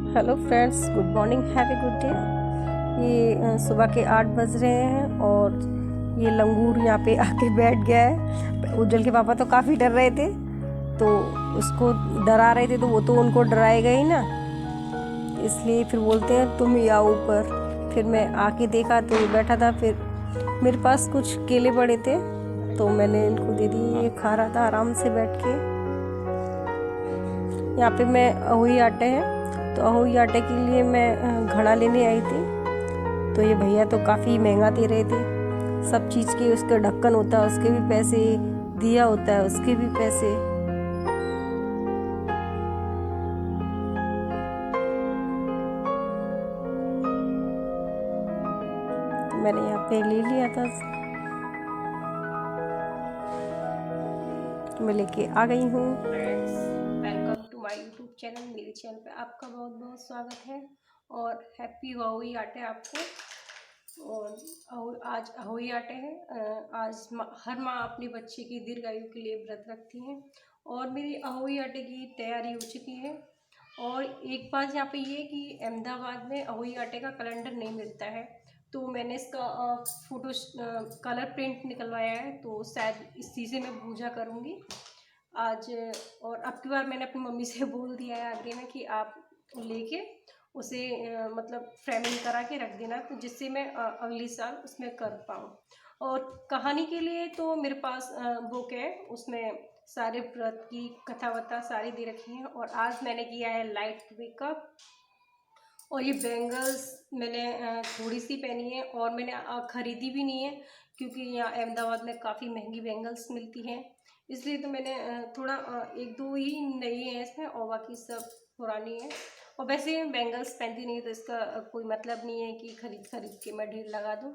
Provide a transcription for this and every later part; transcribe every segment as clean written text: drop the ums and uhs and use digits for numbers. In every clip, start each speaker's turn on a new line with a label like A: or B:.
A: Hello friends, good morning, have a good day. ये सुबह के 8 बज रहे हैं और ये लंगूर यहाँ पे आके बैठ गया है। उज्जवल के पापा तो काफ़ी डर रहे थे, तो उसको डरा रहे थे, तो वो तो उनको डराएगा ही ना, इसलिए फिर बोलते हैं तुम ही आओ ऊपर। फिर मैं आके देखा तो ये बैठा था। फिर मेरे पास कुछ केले पड़े थे तो मैंने इनको दे दिए। ये खा रहा था आराम से बैठ के। यहाँ पे मैं अहोई आटे हैं, तो अहोई आटे के लिए मैं घड़ा लेने आई थी। तो ये भैया तो काफ़ी महंगा दे रहे थे, सब चीज़ के। उसका ढक्कन होता है उसके भी पैसे, दिया होता है उसके भी पैसे। तो मैंने यहाँ पे ले लिया था, तो मैं लेके आ गई हूँ। Welcome to my YouTube channel. मेरे चैनल पे आपका बहुत बहुत स्वागत है और हैप्पी अहोई आटे आपको। और आज अहोई आटे हैं। आज हर माँ अपने बच्चे की दीर्घायु के लिए व्रत रखती हैं और मेरी अहोई आटे की तैयारी हो चुकी है। और एक बात यहाँ पे ये कि अहमदाबाद में अहोई आटे का कैलेंडर नहीं मिलता है, तो मैंने इसका फोटो कलर प्रिंट निकलवाया है, तो शायद इसी से मैं पूजा करूँगी आज। और अब की बार मैंने अपनी मम्मी से बोल दिया है आगे में कि आप लेके उसे मतलब फ्रेमिंग करा के रख देना, तो जिससे मैं अगली साल उसमें कर पाऊँ। और कहानी के लिए तो मेरे पास बुक है, उसमें सारे व्रत की कथा वथा सारी दे रखी है। और आज मैंने किया है लाइट मेकअप। और ये बैंगल्स मैंने थोड़ी सी पहनी है और मैंने ख़रीदी भी नहीं है, क्योंकि यहाँ अहमदाबाद में काफ़ी महंगी बैंगल्स मिलती हैं, इसलिए तो मैंने थोड़ा एक दो ही नई है इसमें और बाकी सब पुरानी है। और वैसे मैं बैंगल्स पहनती नहीं, तो इसका कोई मतलब नहीं है कि खरीद के मैं ढेर लगा दूँ।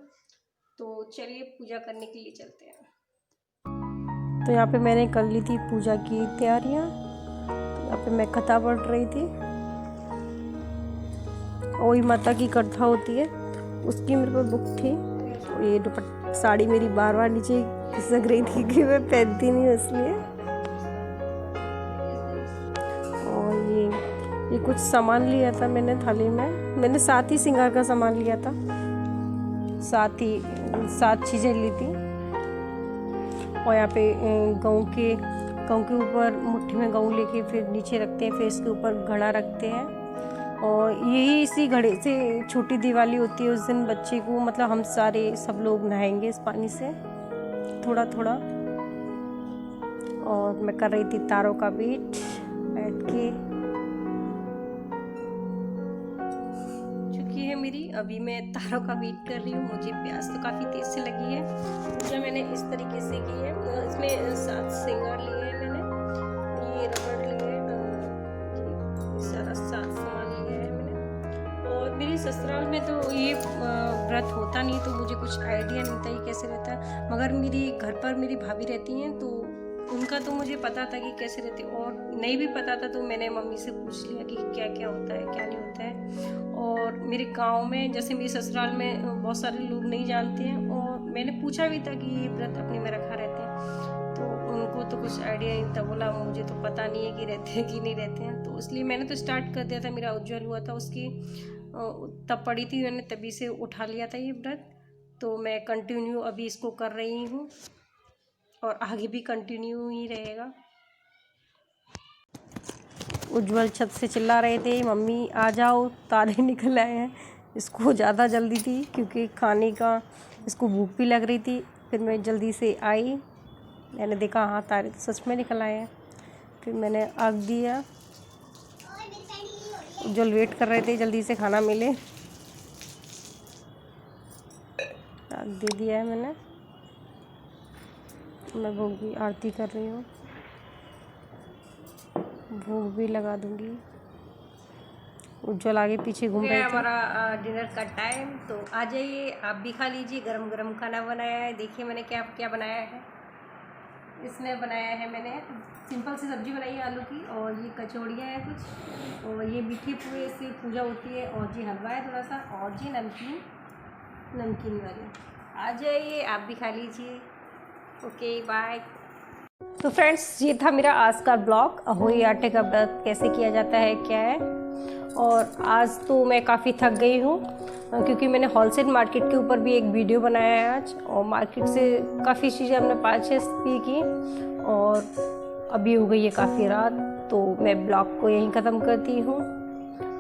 A: तो चलिए पूजा करने के लिए चलते हैं। तो यहाँ पे मैंने कर ली थी पूजा की तैयारियाँ। तो यहाँ पे मैं कथा पढ़ रही थी। अहोई माता की कथा होती है, उसकी मेरे पास बुक थी। तो ये साड़ी मेरी बार बार नीचे खिसक रही थी कि मैं पहनती नहीं हूँ इसलिए। और ये कुछ सामान लिया था मैंने थाली में। मैंने 7 ही श्रृंगार का सामान लिया था, 7 चीज़ें ली थी। और यहाँ पे गाँव के ऊपर मुट्ठी में गाँव लेके फिर नीचे रखते हैं, फिर इसके ऊपर घड़ा रखते हैं। और यही इसी घड़े से छोटी दिवाली होती है। उस दिन बच्चे को मतलब हम सब लोग नहाएंगे इस पानी से थोड़ा थोड़ा। और मैं कर रही थी तारों का वेट बैठ के। चुकी है मेरी, अभी मैं तारों का वेट कर रही हूँ। मुझे प्यास तो काफ़ी तेज़ से लगी है। पूजा मैंने इस तरीके से की है। इसमें 7 श्रृंगार लिए हैं मैंने, ये रबड़ लिए, सारा 7 सामान लिया है मैंने। और मेरी ससुराल में तो ये व्रत होता नहीं, तो मुझे कुछ आइडिया नहीं था ये कैसे रहता है। मगर मेरी घर पर मेरी भाभी रहती हैं, तो उनका तो मुझे पता था कि कैसे रहते, और नहीं भी पता था तो मैंने मम्मी से पूछ लिया कि क्या क्या होता है क्या नहीं होता है। और मेरे गांव में जैसे मेरे ससुराल में बहुत सारे लोग नहीं जानते हैं, और मैंने पूछा भी था कि ये व्रत अपने में रखा रहते हैं, तो उनको तो कुछ आइडिया नहीं था। बोला मुझे तो पता नहीं है कि रहते हैं कि नहीं रहते हैं। तो इसलिए मैंने तो स्टार्ट कर दिया था। मेरा उज्जवल हुआ था, उसकी तब पड़ी थी, मैंने तभी से उठा लिया था ये व्रत। तो मैं कंटिन्यू अभी इसको कर रही हूँ और आगे भी कंटिन्यू ही रहेगा। उज्जवल छत से चिल्ला रहे थे मम्मी आ जाओ, तारे निकल आए हैं। इसको ज़्यादा जल्दी थी क्योंकि खाने का इसको भूख भी लग रही थी। फिर मैं जल्दी से आई, मैंने देखा हाँ तारे तो सच में निकल आए हैं। फिर मैंने आग दिया। उज्जवल वेट कर रहे थे जल्दी से खाना मिले, आग दे दिया है मैंने। मैं भोग की आरती कर रही हूँ, भोग भी लगा दूंगी। उज्जवल आगे पीछे घूम रहे थे। हमारा डिनर का टाइम, तो आ जाइए आप भी खा लीजिए। गरम गरम खाना बनाया है। देखिए मैंने क्या क्या बनाया है। इसमें बनाया है मैंने सिंपल सी सब्जी बनाई है आलू की, और ये कचौड़ियाँ हैं कुछ, और ये मीठे पुए से पूजा होती है, और जी हलवा है थोड़ा सा, और जी नमकीन वाली। आ जाइए आप भी खा लीजिए। Okay bye. तो फ्रेंड्स ये था मेरा आज का ब्लॉग, अहोई आटे का व्रत कैसे किया जाता है क्या है। और आज तो मैं काफ़ी थक गई हूँ क्योंकि मैंने होलसेल मार्केट के ऊपर भी एक वीडियो बनाया है आज, और मार्केट से काफ़ी चीज़ें हमने परचेस भी की और अभी हो गई है काफ़ी रात, तो मैं ब्लॉग को यहीं ख़त्म करती हूँ।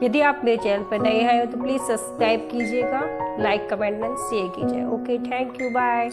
A: यदि आप मेरे चैनल पर नए आए हो तो प्लीज़ सब्सक्राइब कीजिएगा, लाइक कमेंट एंड शेयर कीजिए। Okay, thank you, bye.